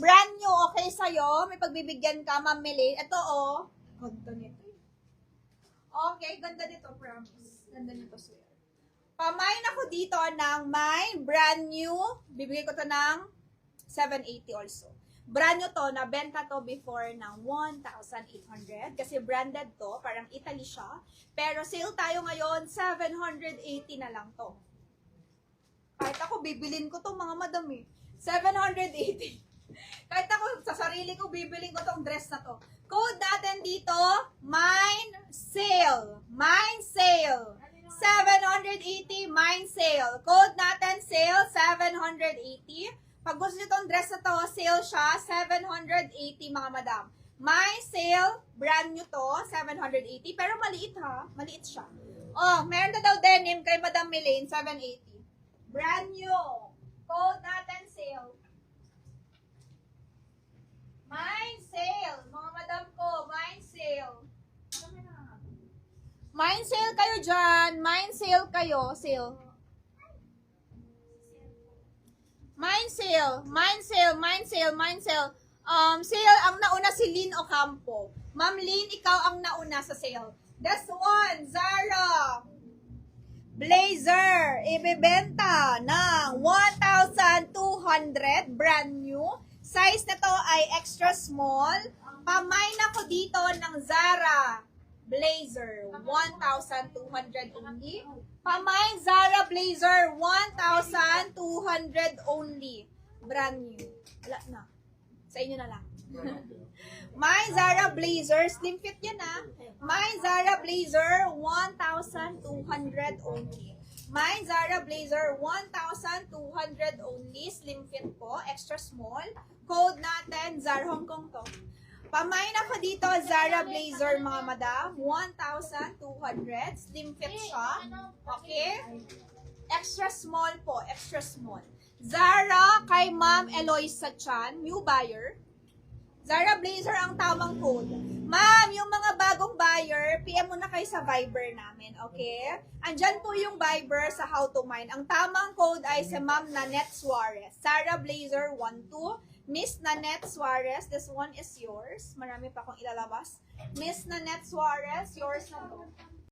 brand new, okay sa'yo? May pagbibigyan ka, Ma'am Melaine. Ito, oh. Ganda nito. Okay, ganda nito, promise. Ganda nito, sir. Pamain ako dito ng my brand new. Bibigay ko to ng 780 also. Brand new to, nabenta to before ng 1,800 kasi branded to, parang Italy siya. Pero sale tayo ngayon, 780 na lang to. Kahit ako, bibilin ko to mga madam eh. 780. Kahit ako, sa sarili ko, bibilin ko tong dress na to. Code natin dito, mine sale. Mine sale. 780, mine sale. Code natin, sale, 780. Pag gusto nyo itong dress na to, sale siya, 780 mga madam. My sale, brand new to, 780. Pero maliit ha, maliit siya. Oh, meron na daw denim kay Madam Melaine, 780. Brand new. Code natin, sale. Mine sale, mga madam ko, mine sale. Mine sale kayo dyan, mine sale kayo, sale. Mine sale, mine sale, mine sale, mine sale. Sale, ang nauna si Lynn Ocampo. Ma'am Lynn, ikaw ang nauna sa sale. This one, Zara blazer, ibebenta ng 1,200, brand new. Size na to ay extra small. Pamain ako dito ng Zara blazer, 1,200 only. Pamain Zara blazer, 1,200 only. Brand new. Wala na. Sa inyo na lang. My Zara blazer, slim fit yan ah. My Zara blazer, 1,200 only. My Zara blazer, 1,200 only. Slim fit po, extra small. Code natin, Zara Hong Kong to. Pamain ako dito, Zara blazer mga madam, 1,200. Slim fit siya. Okay? Extra small po, extra small. Zara kay Ma'am Eloisa Chan, new buyer. Zara blazer ang tamang code. Ma'am, yung mga bagong buyer, PM mo na kayo sa Viber namin, okay? Andyan po yung Viber sa How to Mine. Ang tamang code ay si Ma'am Nanette Suarez. Zara blazer 12. Miss Nanette Suarez, this one is yours. Marami pa akong ilalabas. Miss Nanette Suarez, yours na to.